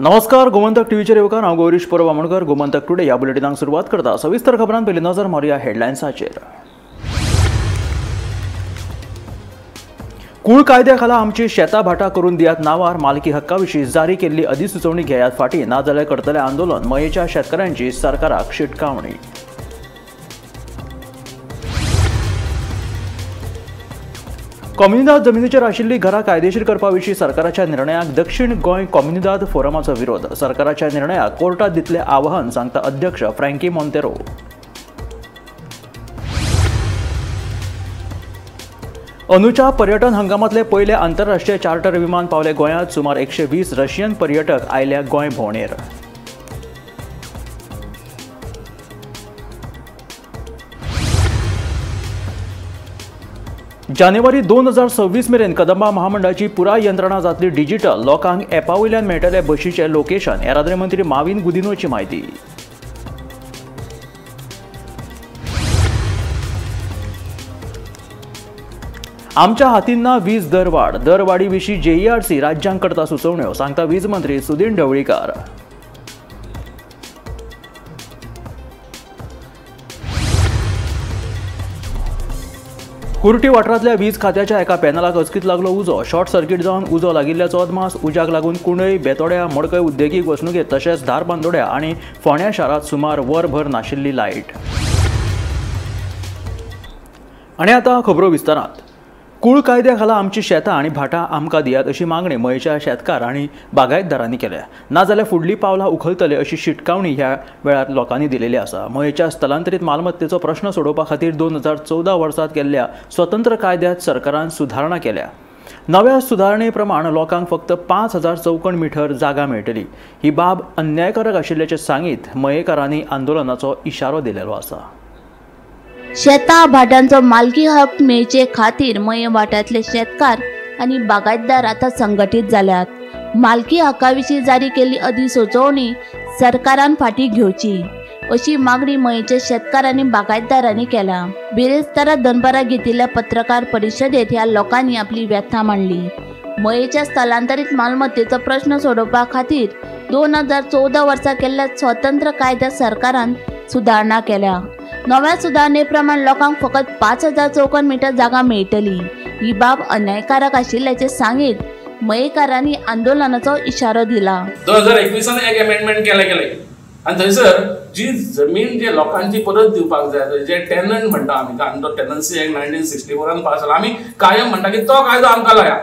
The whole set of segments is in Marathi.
नमस्कार, गोमंतक टीव्हीचेर येवकार हांव गौरीश परब आमोणकर. गोमंतक टुडे ह्या बुलेटिनाक सुरवात करता. सविस्तर खबरांत पयली नजर मारुया हेडलायन्साचेर. कूळ कायद्या खाला आमची शेतां भाटां करून दियात नांवार मालकी हक्का विशीं जारी केल्ली अधिसुचोवणी घेयात फाटीं, नाजाल्यार करतले आंदोलन. मयेच्या शेतकाऱ्यांची सरकाराक शिटकावणी. कॉम्युनिदाद जमिनीचेर आशिल्ली घरां कायदेशीर करपा विशीं सरकाराच्या निर्णयाक दक्षिण गोंय कॉम्युनिदाद फोरमाचो विरोध. सरकाराच्या निर्णयाक कोर्टात दितले आवाहन, सांगता अध्यक्ष फ्रँकी मोंतेरो. अंदूच्या पर्यटन हंगामांतले पयले आंतरराष्ट्रीय चार्टर विमान पावले गोंयांत. सुमार 120 रशियन पर्यटक आयल्या गोंय भोंवडेर. जानेवारी 2026 मेरेन कदंबा महामंडळाची पुराय यंत्रणा जातली डिजिटल. लोकांक एपा वयल्यान मेळटले बशीचे लोकेशन. येरादारी मंत्री माविन गुदिन्होची म्हायती. आमच्या हातीन ना वीज दरवाड. दरवाडी विशीं JERC राज्यांक करता सुचोवण्यो, सांगता वीज मंत्री सुदीन ढवळीकार. कुर्टी वाठारांतल्या वीज खात्याच्या एका पॅनलाक अचकीत लागलो उजो. शॉर्ट सर्कीट जावन उजो लागिल्ल्याचो अदमास. उज्याक लागून कुंडय, बेतोड्या, मडकय उद्देगीक वसणुकेत तशेंच धारबांदोड्या आनी फोंड्या शारांत सुमार वरभर नाशिल्ली लायट. आनी आतां खबरो विस्तारांत. कूळ कायद्या खाला आमची शेतां आनी भाटां आमकां दियात अशी मागणी मयेच्या शेतकार आनी बागायतदारांनी केल्या. नाजाल्यार फुडलीं पावलां उखलतले अशी शिटकावणी ह्या वेळार लोकांनी दिलेली आसा. मयेच्या स्थलांतरीत मालमत्तेचो प्रश्न सोडोवपा खातीर 2014 वर्सांत केल्ल्या स्वतंत्र कायद्यांत सरकारान सुदारणा केल्या. नव्या सुदारणे प्रमाण लोकांक फक्त 5000 चौकण मिटर जागा मेळटली. ही बाब अन्यायकारक आशिल्ल्याचें सांगीत मयेकारांनी आंदोलनाचो इशारो दिलेलो आसा. शेतां भाटांचो मालकी हक मेळचे खातीर मये वाठारांतले शेतकार आनी बागायतदार आतां संघटीत जाल्यात. मालकी हक्का विशीं जारी केल्ली अधिसुचोवणी सरकारान फाटीं घेवची अशी मागणी मयेचे शेतकार आनी बागायतदारांनी केल्या. बिरेस्तारा दनपारा घेतिल्ल्या पत्रकार परिशदेत ह्या लोकांनी आपली व्यथा मांडली. मयेच्या स्थलांतरीत मालमत्तेचो प्रश्न सोडोवपा खातीर 2014 वर्सा केल्ल्या स्वतंत्र कायद्यात सरकारान सुदारणा केल्या. नव्या सुदारणे प्रमाण लोकांक फकत 5000 चौकण मिटर जागा मेळटली. ही बाब अन्यायकारक आशिल्ल्याचे सांगीत मयेकारांनी आंदोलनाचो इशारो दिला. 2021 एक अमेंडमेंट केले गेले आणि थंयसर जी जमीन जे लोकांची परत दिवपाक जाय, जे टेनंट म्हणटा आमी, तो टेनन्सी ऍक्ट 1964 पास जाला. आमी कायम म्हणटा की तो कायदो आमकां लाया,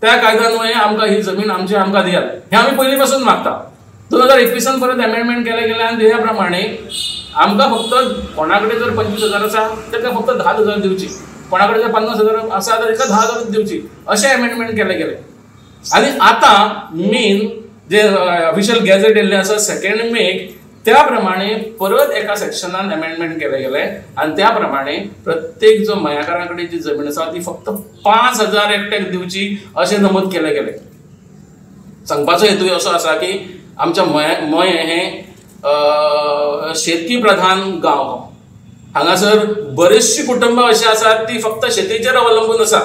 त्या कायद्यान्वये आमकां ही जमीन आमची आमकां दियात. हे आमी पयलीं पासून मागता. 2021 परत अमेंडमेंट केले गेले आणि त्या प्रमाणे आमकां फक्त कोणाकडे जर 25,000 आसा ताका फक्त 10,000 दिवची, कोणाकडे जर 50,000 आसा तर ताका 10,000 दिवची, अशें अमेंडमेंट केले गेले. आनी आतां मेन जे ऑफिशियल गॅझेट येयल्लें आसा 2 मे, त्या प्रमाणे परत एका सेक्शनान अमेंडमेंट केले गेले आणि त्या प्रमाणे प्रत्येक जो मयाकारा कडेन जी जमीन आसा ती फक्त 5,000 एकट्याक दिवची अशें नमूद केले गेले. सांगपाचो हेतू असो आसा की आमच्या मये हें शेती प्रधान गांव. हांगासर बरेचशी कुटुंबां अशी आसात ती फक्त शेतीचेर अवलंबून आसा.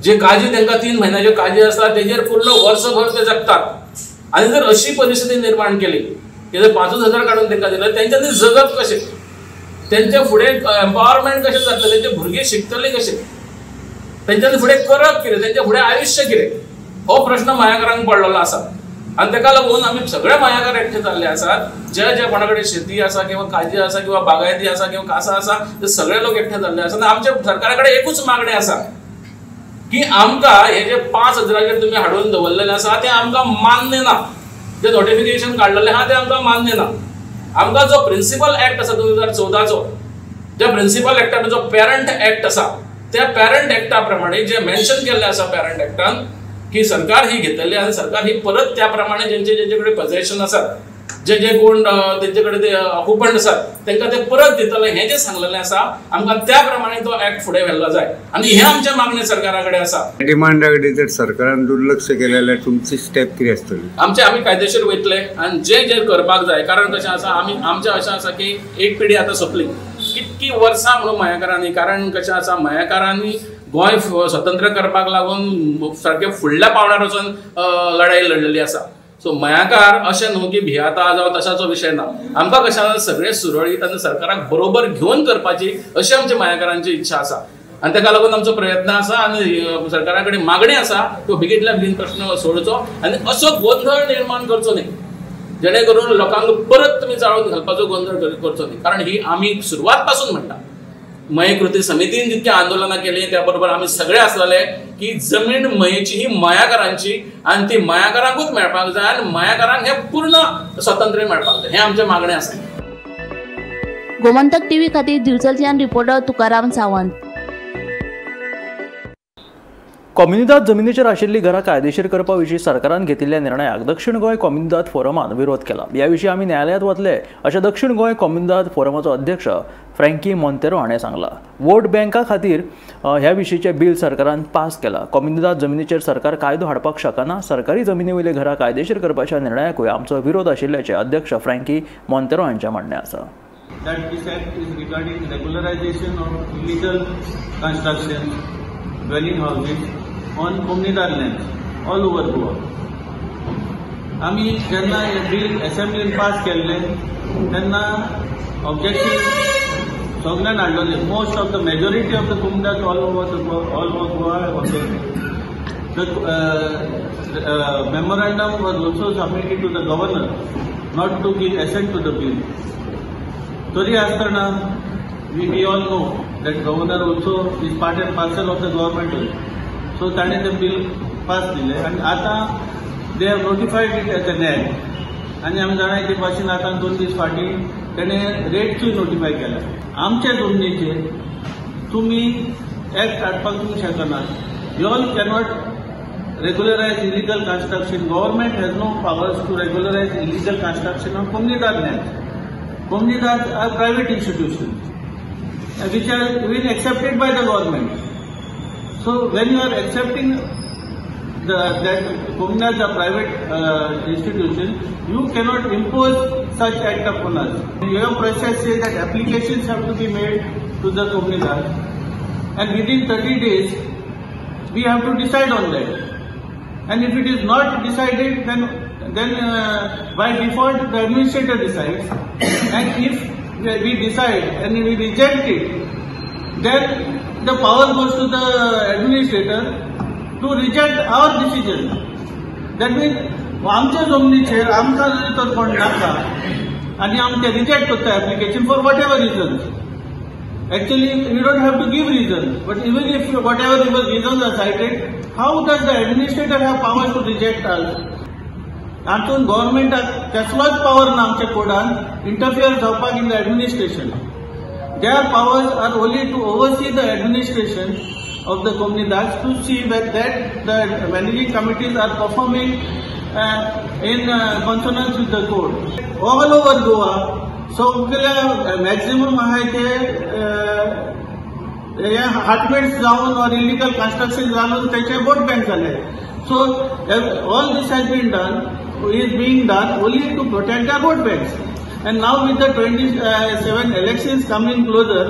जे काजी तांकां 3 म्हयन्याच्यो काजी आसता तेजेर पूर्ण वर्सभर ते जगतात. आनी जर अशी परिस्थिती निर्माण केली की जर 5,000 काडून तांकां दिले, तेंच्यांनी जगप कशें, तेंचे फुडें एम्पावरमेंट कशें जातलें, तेंचे भुरगे शिकतले कशें, तेंच्यांनी फुडें करप कितें, तेंचे फुडें आयुश्य कितें, हो प्रश्न मयाकारांक पडलेलो आसा. आणि ताका लागून आमी सगळे मयाकार एकठे जाल्ले आसात. जे कोणाकडे शेती आसा किंवा काजी आसा किंवा बागायती आसा किंवा कासा आसा, ते सगळे लोक एकठे जाल्ले आसात. आमच्या सरकारा कडेन एकूच मागणी आसा की आमकां हे जे 5,000 तुम्ही हाडून दवरलेले आसा ते आमकां मान्य ना. जे नोटिफिकेशन काडलेले आहा ते आमकां मान्य ना. आमकां जो प्रिन्सिपल ऍक्ट आसा 2014चो, ज्या प्रिन्सिपल ऍक्टान जो पॅरंट ऍक्ट आसा, त्या पॅरंट ऍक्टा प्रमाणे जे मेन्शन केल्लें आसा पॅरंट ऍक्टान की सरकार ही घेतली आणि सरकार ही परत त्या प्रमाणे ज्यांचे कडेन पोजेशन आसात, जे कोण तेंचे कडेन ते ऑक्युपंट आसात तांकां ते परत दितले, हे जे सांगलेलें आसा आमकां त्या प्रमाणे तो ऍक्ट फुडें व्हेल्लो जाय. आणि हे आमच्या मागणी सरकारा कडेन आसा. डिमांडा कडेन जर सरकारान दुर्लक्ष केलें जाल्यार तुमची स्टेप कितें आसतली? आमी कायदेशीर वयतले आणि जे करपाक जाय. कारण कशें आसा, आमचें अशें आसा की एक पिढी आतां सोंपली, कितकी वर्सां म्हणून मयेकारांनी, कारण कशें आसा मयेकारांनी गोंय स्वतंत्र करपाक लागून सारके फुडल्या पावण्यार वचून लढाई लढलेली आसा. सो मयाकार अशें न्हू की भियाता जावं तशाचो विशय ना. आमकां कशें सगळें सुरळीत आनी सरकाराक बरोबर घेवन करपाची अशी आमच्या मयाकारांची इच्छा आसा आनी ताका लागून आमचो प्रयत्न आसा आनी सरकारा कडेन मागणी आसा तो बेगींतल्या बेगीन प्रश्न सोडचो आनी असो गोंधळ निर्माण करचो न्ही जेणे करून लोकांक परत तुमी चाळून घालपाचो गोंधळ करचो न्ही. कारण ही आमी सुरवात पासून म्हणटा. मय कृती समितीन जितकी आंदोलनां केली त्या बरोबर आमी सगळे आसलेले की जमीन मयेची ही मयाकारांची आनी ती मयाकारांकूच मेळपाक जाय आनी मयाकारांक हे पूर्ण स्वातंत्र्य मेळपाक जाय हे आमचे मागणे आसा. गोमंतक टीव्ही खातीर दिवचलच्यान रिपोर्टर तुकाराम सावंत. कॉम्युनिदाद जमिनीचेर आशिल्ली घरां कायदेशीर करपा विशीं सरकारान घेतिल्ल्या निर्णयाक दक्षिण गोंय कॉम्युनिदाद फोरमान विरोध केला. ह्या विशीं आमी न्यायालयांत वतले अशें दक्षिण गोंय कॉम्युनिदाद फोरमाचो अध्यक्ष फ्रँकी मोंतेरो हाणें सांगलां. वोट बँका खातीर ह्या विशींचें बिल सरकारान पास केलां. कॉम्युनिदाद जमिनीचेर सरकार कायदो हाडपाक शकना. सरकारी जमिनी वयले घरां कायदेशीर करपाच्या निर्णयाकूय आमचो विरोध आशिल्ल्याचें अध्यक्ष फ्रँकी मोंतेरो हांचें म्हणणें आसा. That this act is regarding regularization of illegal construction, dwelling houses on Comunidad lands all over Goa. आम्ही जेन्ना हे बिल असेंब्लीन पास केल्ले तेन्ना ऑब्जेक्शन सगळ्यांनी हाडलेले. Most of the majority of the Comunidad all over Goa objected. The memorandum was also submitted to the governor not to give assent to the bill. तरी आसतना we all know that governor also is part and parcel of the government. So ताणे ते बिल पास दिले आणि आता they have notified it as an act. आणि आमी जाणाय ते भाशेन आता 2 दीस फाटी ताणे रेटचूय नोटिफाय केला. आमच्या जमनीचेर तुम्ही ऍक्ट हाडपाक तुमी शकनात. You all cannot regularize illegal construction. Government has no powers to regularize illegal construction on Comunidad lands. Comunidad are private institutions which are been accepted by the government. So when you are accepting that Comunidad are private institution, you cannot impose such act upon us. Your process says that applications have to be made to the Comunidad, and within 30 days we have to decide on that. And if it is not decided, then by default the administrator decides. And if we decide and we reject it, then the power goes to the administrator to reject our decision. That means आमच्या जमनीचेर आमकां जरी तर कोण नाका आनी आमकां रिजेक्ट करता application for whatever reasons. Actually, we don't have to give reasons, but even if whatever reasons are cited, how does the administrator have power to reject us? हातून गव्हर्नमेंटाक कसलोच पावर ना आमच्या कोडान इंटरफियर जावपाक in the administration. Their powers are only to oversee the administration of the Comunidad to see that the managing committees are performing in consonance with the code. All over Goa, सगळ्या मॅक्झिमम आहे ते हाटमेट्स जावन और इलिगल कन्स्ट्रक्शन जावन त्याचे वोट बँक झाले. So all this has been done is being done only to protect their vote banks. And now with the 27 elections coming closer,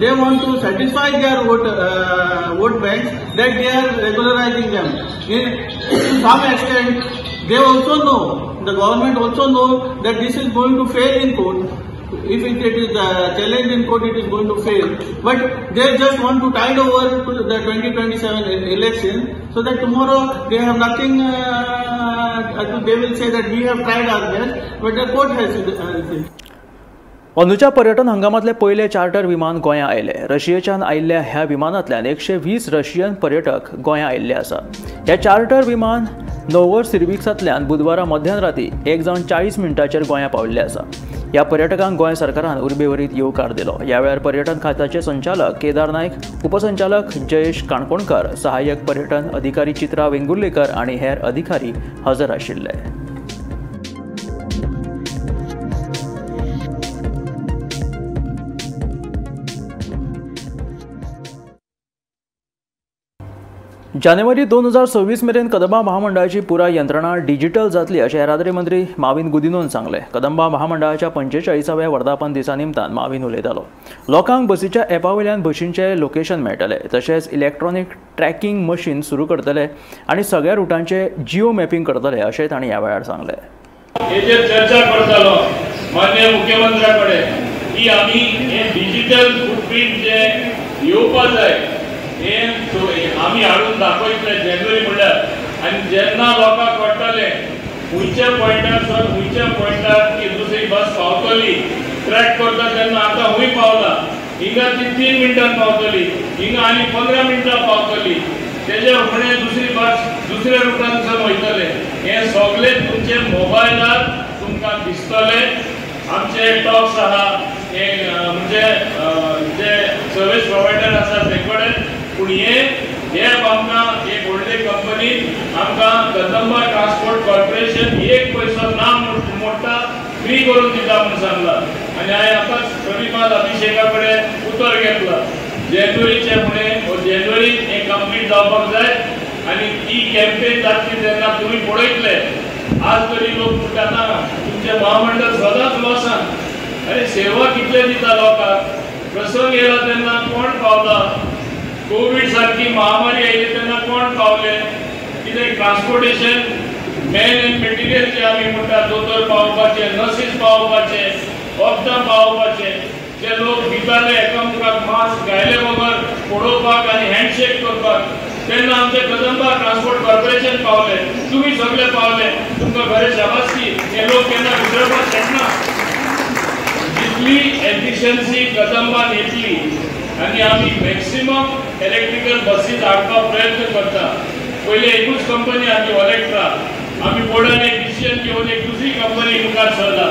they want to satisfy their vote banks that they are regularizing them. To some extent, they also know, the government also know that this is going to fail in court. If it is challenged in court, it is going to fail. But they just want to tide over to the 2027 election so that tomorrow they have nothing. They will say that we have tried our best, but the court has. अंदूच्या पर्यटन हंगामातले पयले चार्टर विमान गोंया आयले. रशियेच्यान आयिल्ल्या ह्या विमानांतल्यान 120 रशियन पर्यटक गोंया आयिल्ले आसा. हे चार्टर विमान नोव्होसिबिर्स्कांतल्यान बुधवारा मध्यराती 1:40 मिनटांचेर गोंया पाविल्ले आसा. ह्या पर्यटकांक गोंय सरकारान उर्बेभरीत येवकार दिलो. ह्या वेळार पर्यटन खात्याचे संचालक केदार नायक, उपसंचालक जयेश काणकोणकर, सहाय्यक पर्यटन अधिकारी चित्रा वेंगुर्लेकर आनी हेर अधिकारी हजर आशिल्ले. जानेवारी 2026 मेरेन कदंबा महामंडळाची पुराय यंत्रणा डिजिटल जातली अशें येरादारी मंत्री माविन गुदिन्होन सांगले. कदंबा महामंडळाच्या 45व्या वर्धापन दिसा निमतान माविन उलयतालो. लोकांक बसीच्या एपा वयल्यान बसींचे लोकेशन मेळटले, तशेंच इलेक्ट्रॉनिक ट्रॅकिंग मशीन सुरू करतले आनी सगळ्या रुटांचे जिओ मॅपिंग करतले अशें तांणी ह्या वेळार सांगले. हेजेर चर्चा करतालो माननीय मुख्यमंत्र्या कडेन की आमी हे डिजिटल फुटप्रिंट जे येवपा जाय हे आमी हाडून दाखयतले जानेवारी म्हणल्यार, आनी जेन्ना लोकांक कळटले खंयच्या पॉयंटार सावन खंयच्या पॉयंटार की दुसरी बस पावतली ट्रॅक करता तेन्ना आतां खंय पावला, हिंगा ती 3 मिनटान पावतली, हिंगा आनी 15 मिनटां पावतली, तेजे फुडें दुसरी बस दुसऱ्या रुटान सावन वयतले. हे सगळे तुमचे मोबायलार तुमकां दिसतले. आमचे टॉक्स आहा हे म्हणजे जे सर्वीस प्रोवायडर आसा ते कडेन, पूण हे आमकां एक व्हडले कंपनी आमकां कदंबा ट्रान्सपोर्ट कॉर्पोरेशन 1 पैसो ना मोडटा फ्री करून दिता म्हणून सांगला. आनी हांवें आतांच प्रतिमाद अभिषेका कडेन उतर घेतला. जानेवारीचे फुडें जानेवारीन हे कंप्लीट जावपाक जाय आनी ही कॅम्पेन जातली तेन्ना तुमी पळयतले. आज तरी लोक फुटाना, तुमचे महामंडळ सदांच लॉसान. अरे सेवा कितले दिता लोकांक. प्रसंग येयला तेन्ना कोण पावला, कोविड सारकी महामारी आयली तेन्ना कोण पावले, कितें ट्रान्सपोर्टेशन मॅन एंड मटेरियल जे आमी म्हणटा, दोतोर पावोवपाचे, नर्सीस पावोवपाचे, वखदां पावोवपाचे, जे लोक भिताले एकामेकांक मास्क घायले बगर पळोवपाक आनी हँडशेक करपाक, तेन्ना आमचे कदंबा ट्रान्सपोर्ट कॉर्पोरेशन पावले, तुमी सगळे पावले. तुमकां बरें शाबासकी. हे लोक केन्ना विसरपाक शकना. जितली एफिशियन्सी कदंबान येतली आनी आमी मॅक्सिमम इलेक्ट्रिकल बसीस हाडपाक प्रयत्न करता. पयली एकूच कंपनी आमची ऑलेक्ट्रा, आमी बोर्डान एक डिसिजन घेवन एक दुसरी कंपनी मुखार सरला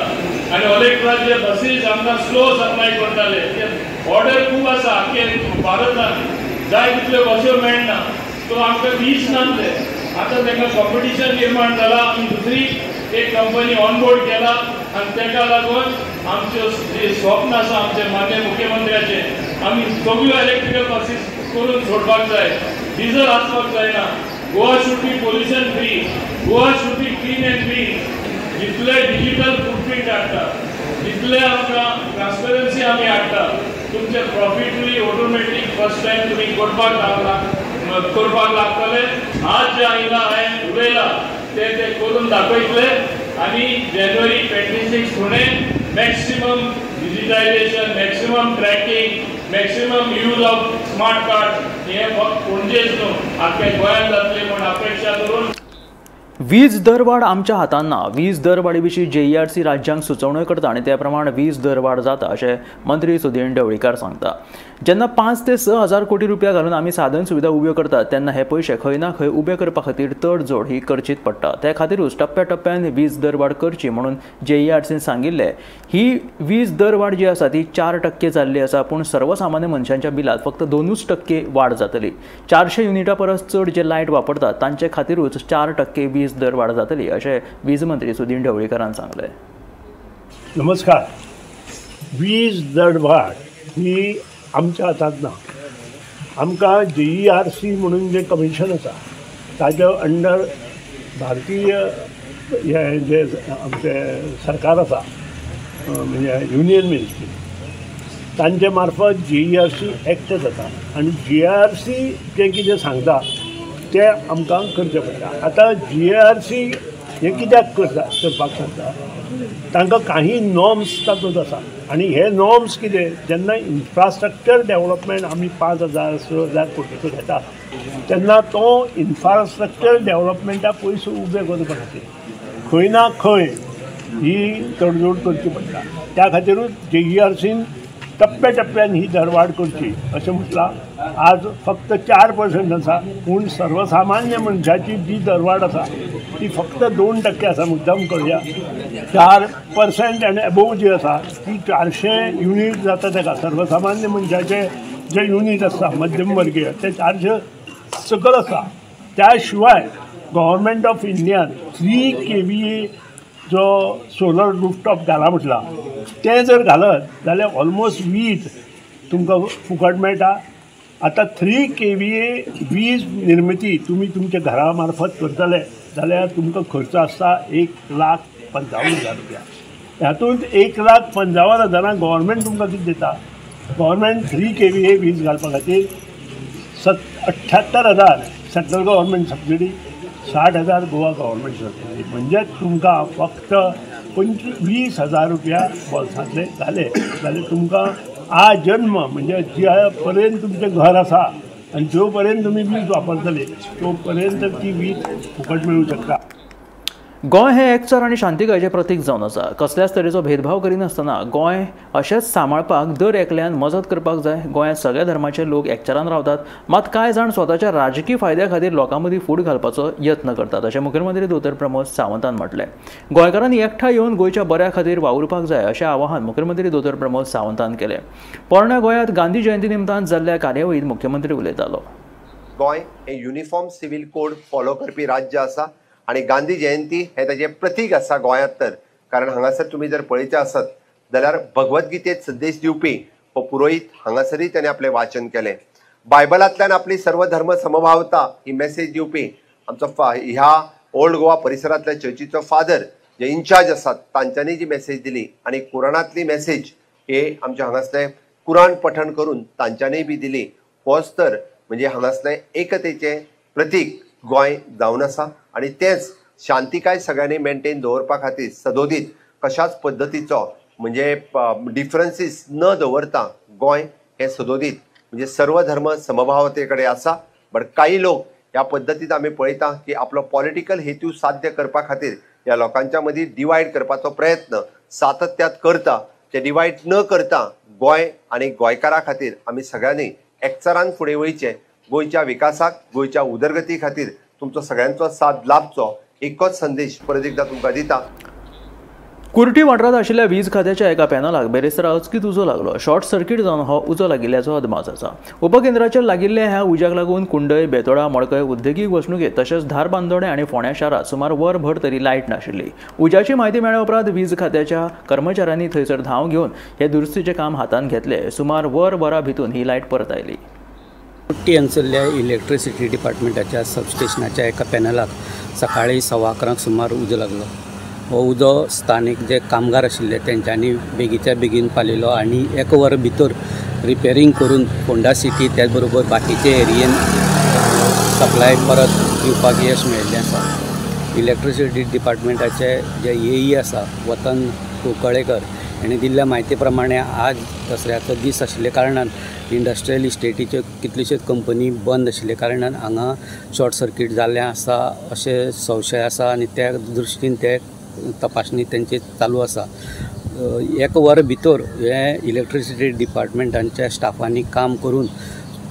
आनी ऑलेक्ट्राचे बसीस आमकां स्लो सप्लाय करताले. ऑर्डर खूब आसा आख्खे भारतान, जाय तितल्यो बस्यो मेळना, तो आमकां दीस नासले. आतां ताका कॉम्पिटिशन निर्माण जाला. आमी दुसरी एक कंपनी ऑनबोर्ड केला आनी ताका लागून आमचे जे स्वप्न आसा आमचे माननीय मुख्यमंत्र्याचे, आमी सगळ्यो इलेक्ट्रिकल बसीस करून सोडपाक जाय. डिझल आसपाक जायना. Goa should be pollution free, Goa should be clean end green. जितले डिजिटल फुटप्रिंट हाडटा, जितले आमकां ट्रान्सपरन्सी आमी हाडटा, तुमचे प्रॉफिटली ऑटोमॅटीक फर्स्ट टायम तुमी करपाक लागतले. आज जे आयला हांवें उलयला ते करून दाखयतले आनी जानेवारी 26 फुडें maximum digitisation, maximum tracking, maximum use of smart card हे फक्त पणजेच न्हू आख्या गोंयांत जातले म्हूण अपेक्षा करून. वीज दरवाड आमच्या हातांत ना. वीज दरवाडी विशीं JERC राज्यांक सुचोवण्यो करता आनी त्या प्रमाण वीज दरवाड जाता अशें मंत्री सुदीन ढवळीकर सांगता. जेन्ना 5 ते 6 हजार कोटी रुपया घालून आमी साधन सुविधा उब्यो करतात तेन्ना हे पयशे खंय ना खंय उबे करपा खातीर तडजोड ही करचीच पडटा. त्या खातीरूच टप्प्याटप्प्यान वीज दरवाड करची म्हणून JERCन सांगिल्ले. ही वीज दरवाड जी आसा ती 4% जाल्ली आसा, पूण सर्वसामान्य मनशांच्या बिलांत फक्त 2% वाड जातली. 400 युनिटां परस चड जे लायट वापरतात तांचे खातीरूच 4% वीज दरवाड जातली अशें वीज मंत्री सुदीन ढवळीकरान सांगले. नमस्कार. वीज दरवाड ही आमच्या हातांत ना. आमकां JERC म्हणून जे कमिशन आसा ताजे अंडर भारतीय हे जे आमचे सरकार आसा म्हणजे युनियन मिनिस्ट्री तांचे मार्फत JERC एक्ट जाता आनी JERC जे कितें सांगता ते आमकां करचें पडटा. आतां JERC हे कित्याक करपाक सांगता, तांकां काही नॉर्म्स तातूंत आसा आनी हे नॉर्म्स कितें, जेन्ना इन्फ्रास्ट्रक्चर डेवलपमेंट आमी 5,000 6,000 कोटीचो घेता तेन्ना तो इन्फ्रास्ट्रक्चर डेवलपमेंटाक पयसो उबे करपा खातीर खंय ना खंय ही तडजोड करची पडटा. त्या खातीरूच JERCन टप्प्याटप्प्यान ही दरवाड करची अशें म्हटलां. आज फक्त 4% आसा, पूण सर्वसामान्य मनशाची जी दरवाड आसा ती फक्त 2% आसा. मुद्दाम कळया, 4% आनी एबोव जी आसा ती 400 युनिट जाता. ताका सर्वसामान्य मनशाचे जे युनिट आसता मध्यमवर्गीय ते 400 सकल आसा. त्या शिवाय गव्हर्मेंट ऑफ इंडियान 3 KVA जो सोलर रूफटॉप घाला म्हटला, ते जर घालत जाल्यार ऑलमोस्ट वीज तुमकां फुकट मेळटा आता 3 KVA वीज निर्मिती तुम्ही तुमच्या घरामार्फत करतले जाल्यार तुमकां खर्च आसता 1,55,000 रुपया. हातूंत 1,55,000 गव्हर्मेंट तुमकां कितें दिता? गव्हर्मेंट 3 KVA वीज घालपा खातीर 78,000 central government subsidy, 60,000 Goa government subsidy. म्हणजे तुमकां फक्त 20,000 रुपया बोल्सांतले जाले जाल्यार तुमकां आ जन्म म्हणजे ज्या पर्यंत तुमचें घर आसा आनी जो पर्यंत तुमी वीज वापरतले तो पर्यंत ती वीज फुकट मेळूंक शकता. गोंय हे एकचार आनी शांतिकायेचें प्रतीक जावन आसा. कसल्याच तरेचो भेदभाव करिनासतना गोंय अशेंच सांबाळपाक दर एकल्यान मजत करपाक जाय. गोंयांत सगळ्या धर्माचे लोक एकचारान रावतात, मात कांय जाण स्वताच्या राजकीय फायद्या खातीर लोकां मदीं फूट घालपाचो यत्न करतात, अशें मुखेलमंत्री दोतोर प्रमोद सावंतान म्हटलें. गोंयकारांनी एकठांय येवन गोंयच्या बऱ्या खातीर वावुरपाक जाय अशें आवाहन मुखेलमंत्री दोतोर प्रमोद सावंतान केलें. पोरण्या गोंयांत गांधी जयंती निमतान जाल्ल्या कार्यावळींत मुख्यमंत्री उलयतालो. गोंय हे युनिफॉर्म सिव्हिल कोड फॉलो करपी राज्य आसा आणि गांधी जयंती हे ताजें प्रतीक आसा गोंयांत. तर कारण हांगासर तुमी जर पळयता आसत जाल्यार भगवद्गीतेत संदेश दिवपी हो पुरोहीत हांगासरय ताणें आपलें वाचन केलें. बायबलांतल्यान आपली सर्व धर्म समभावता ही मेसेज दिवपी आमचो ह्या ओल्ड गोवा परिसरांतल्या चर्चीचो फादर जे इन्चार्ज आसात तांच्यांनी जी मेसेज दिली आणि कुराणांतली मेसेज हे आमच्या हांगासलें कुराण पठण करून तांच्यांनी बी दिली. होच तर म्हणजे हांगासलें एकतेचें प्रतीक गोंय जावन आसा आणि तेच शांतिकाय सगळ्यांनी मेंटेन दवरपा खातीर सदोदीत कशाच पद्दतीचो म्हणजे डिफरन्सीस न दवरता गोंय हे सदोदीत म्हणजे सर्व धर्म समभावते कडेन आसा. बट काही लोक ह्या पद्दतीत आमी पळयता की आपलो पॉलिटिकल हेतू साध्य करपा खातीर ह्या लोकांच्या मदीं डिवायड करपाचो प्रयत्न सातत्यात करता. ते डिवायड न करता गोंय आणि गोंयकारां खातीर आमी सगळ्यांनी एकचारान फुडें वयचें. गोंयच्या विकासाक गोंयच्या उदरगती खातीर तुमचो सगळ्यांचो साथ लाभचो एकच संदेश परत एकदा तुमकां दिता. कुर्टी वाठारांत आशिल्ल्या वीज खात्याच्या एका पॅनलाक बेरेस्तारा अचकीत उजो लागलो. शॉर्ट सर्कीट जावन हो उजो लागिल्ल्याचो अदमास आसा. उपकेंद्राचेर लागिल्ल्या ह्या उज्याक लागून कुंडय, बेतोडा, मडकय, उद्देगीक वसणुकेत तशेंच धार बांदोडे आनी फोंड्या शारांत सुमार वरभर तरी लायट नाशिल्ली. उज्याची म्हायती मेळ्ळे उपरांत वीज खात्याच्या कर्मचाऱ्यांनी थंयसर धांव घेवन हे दुरुस्तीचें काम हातांत घेतलें. सुमार वरां भितून ही लायट परत आयली. कुट्टी हांगसरल्या इलेक्ट्रिसिटी डिपार्टमेंटाच्या सबस्टेशनाच्या एका पॅनलाक सकाळीं 11:15 सुमार उजो लागलो. हो उजो स्थानीक जे कामगार आशिल्ले तेंच्यांनी बेगीच्या बेगीन पालिल्लो आनी 1 वर भितर रिपेरींग करून फोंडा सिटी त्याच बरोबर बाकीचे एरियेन सप्लाय परत दिवपाक यश मेळिल्लें आसा. इलेक्ट्रिसिटी डिपार्टमेंटाचे जे EE आसा वतन कुळकळेकर हांणी दिल्ल्या म्हायती प्रमाणे आज दसऱ्याचो दीस आशिल्ले कारणान इंडस्ट्रियल इस्टेटीच्यो कितल्योश्योच कंपनी बंद आशिल्ले कारणान हांगा शॉर्ट सर्कीट जाल्लें आसा अशें संशय आसा आनी त्या दृश्टीन ते तपासणी तेंची चालू आसा. 1 वर भितर हे इलेक्ट्रिसिटी डिपार्टमेंटांच्या स्टाफांनी काम करून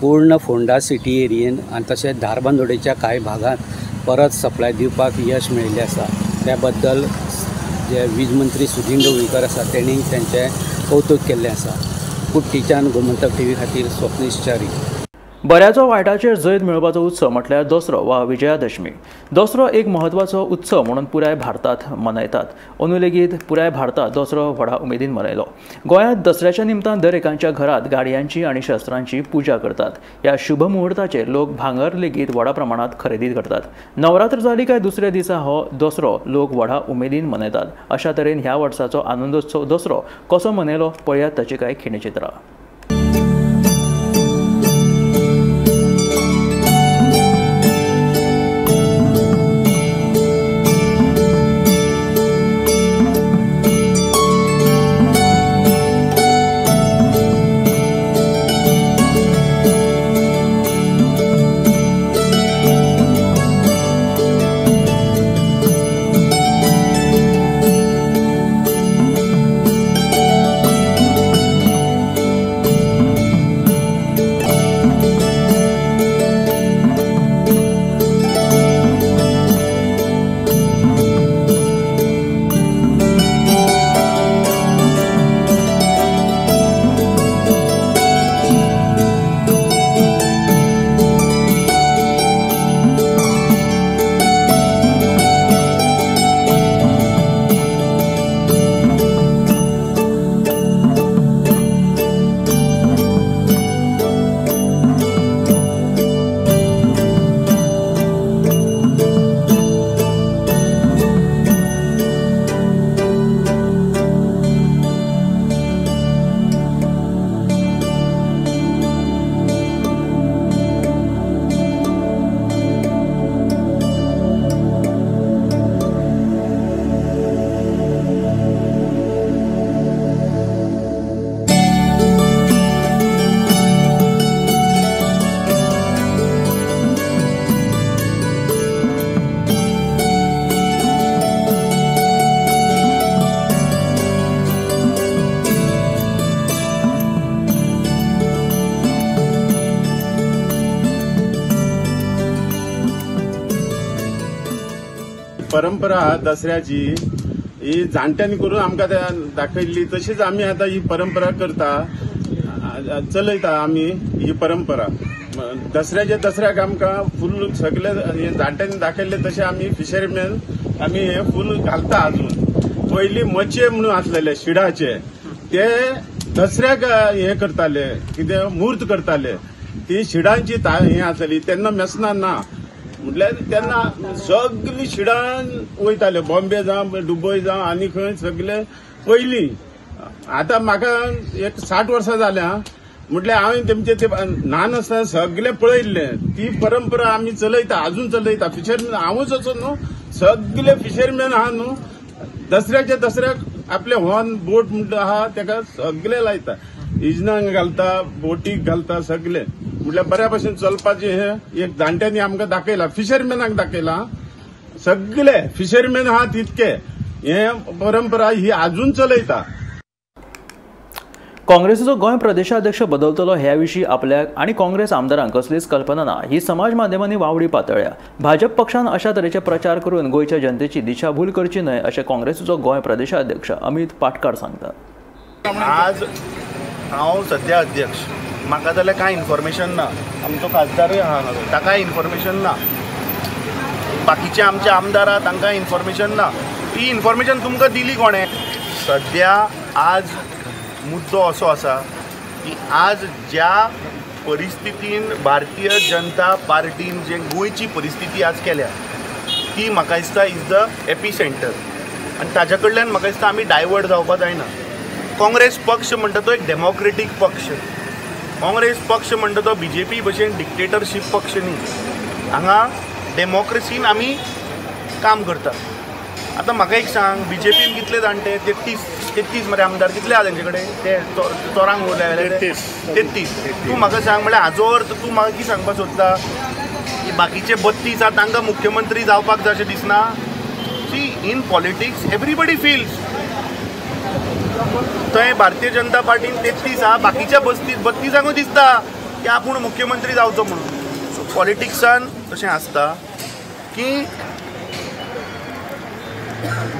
पूर्ण फोंडा सिटी एरियेन आनी तशेंच धारबांदोडेच्या कांय भागांत परत सप्लाय दिवपाक यश मेळिल्लें आसा. त्या बद्दल जे वीज मंत्री सुदीन ढवळीकर आसा तेणी तेंचें कौतुक केल्लें आसा. कुट्टीच्यान गोमंतक TV खातीर स्वप्नीश च्यारी. बऱ्याचो वायटाचेर जैत मेळोवपाचो उत्सव म्हटल्यार दसरो वा विजयादशमी. दसरो एक म्हत्वाचो उत्सव म्हणून पुराय भारतांत मनयतात. अंदू लेगीत पुराय भारतांत दसरो व्हडा उमेदीन मनयलो. गोंयांत दसऱ्याच्या निमतान दर एकांच्या घरांत गाडयांची आनी शस्त्रांची पुजा करतात. ह्या शुभ मुहूर्ताचेर लोक भांगर लेगीत व्हडा प्रमाणांत खरेदी करतात. नवरात्र जाली काय दुसऱ्या दिसा हो दसरो लोक व्हडा उमेदीन मनयतात. अशा तरेन ह्या वर्साचो आनंदोत्सव दसरो कसो मनयलो पळयात ताची कांय खिणचित्रां. परंपरा आहा दसऱ्याची ही जाणट्यांनी करून आमकां दाखयल्ली, तशीच आमी आतां ही परंपरा करता, चलयता आमी ही परंपरा. दसऱ्याक आमकां फूल सगळे जाणट्यांनी दाखयल्ले तशें आमी फिशरमॅन आमी हे फूल घालता. अजून पयलीं मचे म्हणून आसलेले शिडाचे, ते दसऱ्याक हे करताले, कितें मुहूर्त करताले. ती शिडांची हे आसली तेन्ना मेसना ना म्हटल्यार तेन्ना सगळी शिडान वयताले, बॉम्बे जावं दुबय जावं आनी खंय सगळे पयलीं. आतां म्हाका एक 60 वर्सां जाल्या म्हटल्यार हांवें तेमचे ते ल्हान आसतना सगळे पळयल्ले. ती परंपरा आमी चलयता, अजून चलयता. फिशरमॅन हांवूच असो न्हू, सगळे फिशरमॅन आहा न्हू, दसऱ्याक आपले हॉर्न बोट म्हणटा आहा तेका सगळे लायता, इजनांक घालता, बोटीक घालता सगळे. म्हटल्यार बऱ्या भशेन चलपाचे हे एक जाणट्यांनी आमकां दाखयला, फिशरमॅनाक दाखयला. सगळे फिशरमॅन आहा तितके हे परंपरा ही अजून चलयता. काँग्रेसीचो गोंय प्रदेशाध्यक्ष बदलतलो ह्या विशीं आपल्याक आनी काँग्रेस आमदारांक कसलीच कल्पना ना ही समाज माध्यमांनी वावडी पातळ्ळ्या. भाजप पक्षान अशा तरेचे प्रचार करून गोंयच्या जनतेची दिशाभूल करची न्हय अशें काँग्रेसीचो गोंय प्रदेशाध्यक्ष अमित पाटकार सांगतात. आज हांव सध्या अध्यक्ष, म्हाका जाल्यार कांय इन्फॉर्मेशन ना. आमचो खासदारूय आहा ताकाय इन्फॉर्मेशन ना. बाकीचे आमचे आमदार आहा तांकां इन्फॉर्मेशन ना. ती इन्फॉर्मेशन तुमकां दिली कोणें? सध्या आज मुद्दो असो आसा की आज ज्या परिस्थितीन भारतीय जनता पार्टीन जे गोंयची परिस्थिती आज केल्या ती म्हाका दिसता इज द एपी सेंटर. आनी ताच्या कडल्यान म्हाका दिसता आमी डायवर्ट जावपाक जायना. काँग्रेस पक्ष म्हणटा तो एक डेमोक्रेटीक पक्ष. काँग्रेस पक्ष म्हणटा तो BJP भशेन डिक्टेटरशीप पक्ष न्ही. हांगा डेमोक्रेसीन आमी काम करता. आतां म्हाका एक सांग, BJPन कितले जाणटे? 33 मरे आमदार कितले आहा तेंचे कडेन? ते चोरांक उरले 33. तूं म्हाका सांग, म्हळ्यार हाजो अर्थ तूं म्हाका कितें सांगपाक सोदता की बाकीचे 32 आहा तांकां मुख्यमंत्री जावपाक जाय अशें दिसना? See, in politics everybody feels. थंय भारतीय जनता पार्टीन 33 आहा, बाकीच्या 32 दिसता की आपूण मुख्यमंत्री जावचो म्हणून. सो पॉलिटिक्सान तशें आसता की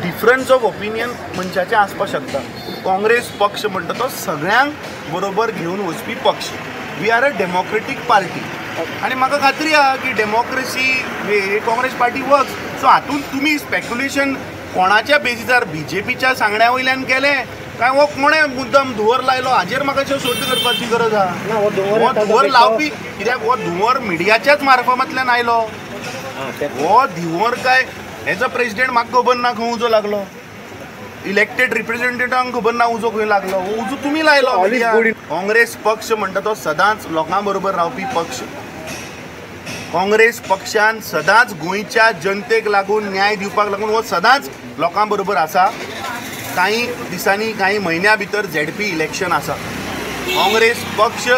डिफरन्स ऑफ ओपिनियन मनशाचें आसपाक शकता. काँग्रेस पक्ष म्हणटा तो सगळ्यांक बरोबर घेवन वचपी पक्ष. We are a democratic party आनी म्हाका खात्री आहा की democracy Congress party works. So हातूंत तुमी स्पेक्युलेशन कोणाच्या बेसिसार BJPच्या सांगण्या वयल्यान केलें काय हो कोणें मुद्दम धुंवर लायलो हाजेर म्हाका सोद करपाची गरज आहा. हो धुंवर लावपी कित्याक हो धुंवर मिडियाच्याच मार्फतांतल्यान आयलो. हो धुंवर काय एज अ प्रेसिडेंट म्हाका खबर ना खंय उजो लागलो, इलेक्टेड रिप्रेझेंटेटिव्हांक खबर ना उजो खंय लागलो. हो उजो तुमी लायलो. काँग्रेस पक्ष म्हणटा तो सदांच लोकां बरोबर रावपी पक्ष. काँग्रेस पक्षान सदांच गोंयच्या जनतेक लागून न्याय दिवपाक लागून हो सदांच लोकां बरोबर आसा. काही दिसांनी काही म्हयन्या भितर ZP इलेक्शन आसा. काँग्रेस पक्ष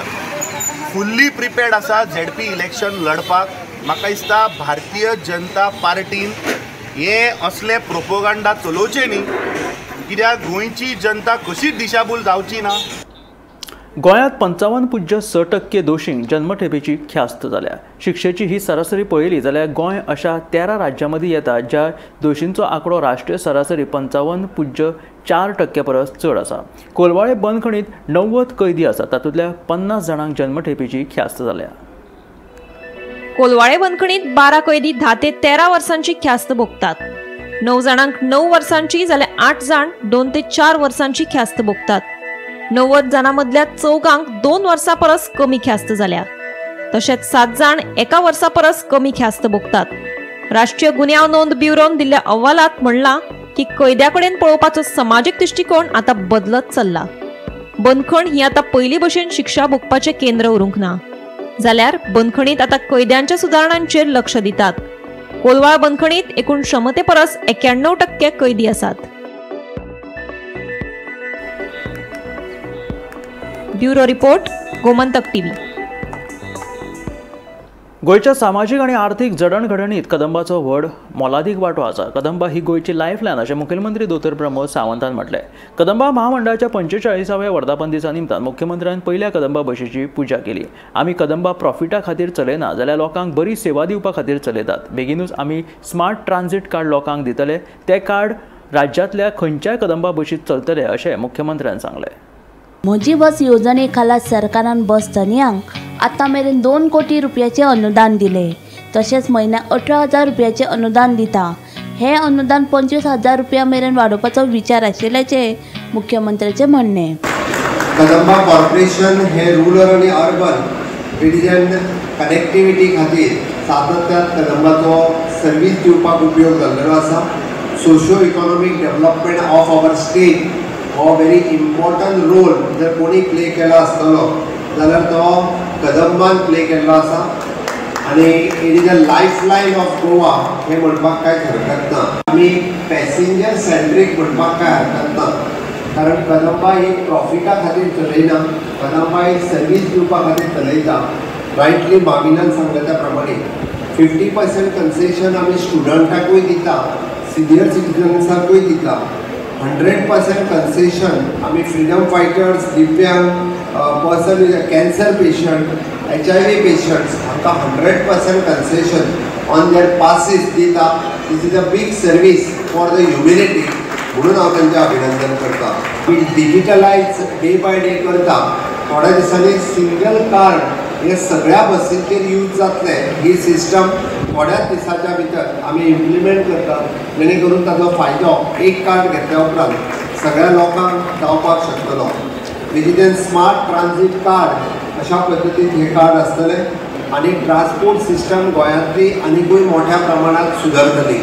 फुल्ली प्रिपेर्ड आसा ZP इलेक्शन लडपाक. म्हाका दिसता भारतीय जनता पार्टीन हे असले प्रोपोगंडा चलोवचे न्ही, कित्याक गोंयची जनता कशीच दिशाभूल जावची ना. गोंयांत 55.6% दोशींक जन्मठेपेची ख्यास्त जाल्या. शिक्षेची ही सरासरी पळयली जाल्यार गोंय अशा 13 राज्यांमदीं येता ज्या दोशींचो आंकडो राष्ट्रीय सरासरी 55.4% परस चड आसा. कोलवाळे बंदखणीत 90 कैदी आसात, तातूंतल्या 50 जाणांक जन्मठेपेची ख्यास्त जाल्या. कोलवाळे बंदखणीत 12 कैदी 10 ते 13 वर्सांची ख्यास्त भोगतात. 9 जाणांक 9 वर्सांची जाल्यार 8 जाण 2 ते 4 वर्सांची ख्यास्त भोगतात. 90 जाणांमदल्या 4 2 वर्सां परस कमी ख्यास्त जाल्या. तशेंच 7 जाण 1 वर्सा परस कमी ख्यास्त भोगतात. राष्ट्रीय गुन्यांव नोंद ब्युरोन दिल्ल्या अहवालात म्हणलां की कैद्या कडेन पळोवपाचो समाजीक दृश्टिकोन आतां बदलत चल्ला. बंदखण ही आतां पयली भशेन शिक्षा भोगपाचें केंद्र उरूंक ना. जाल्यार बंदखणीत आतां कैद्यांच्या सुदारणांचेर लक्ष दितात. कोलवाळ बंदखणीत एकूण क्षमते परस 91% कैदी आसात. Bureau report, Gomantak TV. गोयच्या सामाजीक आणि आर्थीक जडणघडणीत कदंबाचो व्हड मोलादीक वांटो आसा. कदंबा ही गोयची लायफलायन अशें मुखेलमंत्री दोतोर प्रमोद सावंतान म्हटलें. कदंबा महामंडळाच्या 45व्या वर्धापन दिसा निमतान मुख्यमंत्र्यान पयल्या कदंबा बशीची पुजा केली. आमी कदंबा प्रॉफिटा खातीर चलयना जाल्यार लोकांक बरी सेवा दिवपा खातीर चलयतात. बेगीनूच आमी स्मार्ट ट्रान्झिट कार्ड लोकांक दितले. ते कार्ड राज्यांतल्या खंयच्याय कदंबा बशीत चलतले अशें मुख्यमंत्र्यान सांगलें. म्हजी बस येवजणे खाला सरकारान बस धन्यांक आतां मेरेन 2 कोटी रुपयाचे अनुदान दिले. तशेंच म्हयन्याक 18,000 रुपयाचे अनुदान दिता. हे अनुदान 25,000 रुपया मेरेन वाडोवपाचो विचार आशिल्ल्याचे मुख्यमंत्र्याचे म्हणणें. कदंबा कॉर्पोरेशन हे रुरल आणि अर्बन रिजन कनेक्टिविटी खातीर सातत्यान कदंबाचो सर्वीस दिवपाक उपयोग जाल्लो आसा. Socio economic development of our state हो व्हेरी इम्पॉर्टंट रोल जर कोणी प्ले केला आसतलो जाल्यार तो कदंबान प्ले केल्लो आसा. आनी it is a lifeline of Goa हे म्हणपाक कांय हरकत ना. आमी पॅसेंजर सेंट्रीक म्हणपाक काय हरकत ना, कारण कदंबा ही प्रॉफिटा खातीर चलयना. कदंबा ही सर्वीस दिवपा खातीर चलयता. रायटली मामिनान सांगल्या त्या प्रमाणे 50% कन्सेशन आमी स्टुडंटाकूय दिता, सिनियर सिटिजन्सांकूय दिता. 100% कन्सेशन आमी फ्रीडम फायटर्स, दिव्यांग, person with cancer patient, HIV patients हांकां 100% कन्सेशन ऑन देअर पासीस दिता. This is a big service for the humanity. म्हणून हांव तांचें अभिनंदन करता. आमी डिजिटलायज डे बाय डे करता. थोड्या दिसांनी सिंगल कार्ड हे सगळ्या बसींचेर यूज जातले. ही सिस्टम थोड्याच दिसाच्या भितर आमी इम्प्लिमेंट करता, जेणे करून ताचो फायदो एक कार्ड घेतल्या उपरांत सगळ्या लोकांक जावपाक शकतलो. तेजेन स्मार्ट ट्रान्झिट कार्ड अशा पद्दतीन हे कार्ड आसतले आनी ट्रान्सपोर्ट सिस्टम गोंयांतली आनीकूय मोठ्या प्रमाणात सुदारतली.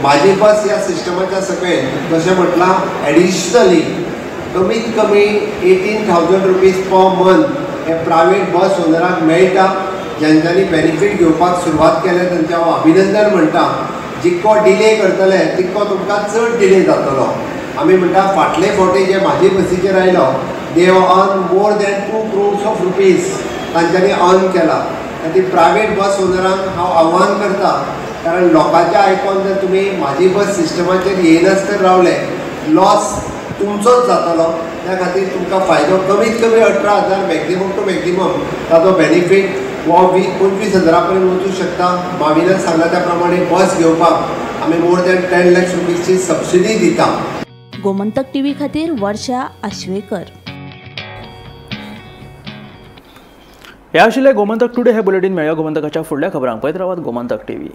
म्हाजी बस ह्या सिस्टमाच्या सकयल जशें म्हटलां एडिशनली कमीत कमी 18,000 रुपीज पर मंथ हे प्रायवेट बस ओनराक मेळटा. ज्यांच्यांनी बेनिफीट घेवपाक सुरवात केल्या तांचें हांव अभिनंदन म्हणटा. जितको डिले करतले तितको तुमकां चड डिले जातलो. आमी म्हणटा फाटले फावटी जे म्हाजी बसीचेर आयलो they have earn more than 2 crores of rupees तांच्यांनी अर्न केला. ती प्रायवेट बस ओनरांक हांव आव्हान करता, कारण लोकांचें आयकोन जर तुमी म्हाजी बस सिस्टमाचेर येयनासतना रावले लॉस तुमचोच जातलो. त्या खातीर तुमकां फायदो कमीत कमी 18,000 मॅक्झिमम टू मॅक्झिमम ताचो बेनिफीट हो 20-25,000 पर्यंत वचूंक शकता. माविनान सांगला त्या प्रमाणे बस घेवपाक आमी मोर दॅन 10 लाख रुपीजची सबसिडी दिता. गोमंतक टीव्ही खातीर वर्षा आश्वेकर. हे आशिल्ले गोमंतक टुडे. हे बुलेटीन मेळ्या गोमंतकाच्या फुडल्या खबरांक पळयत रावात गोमंतक टीव्ही.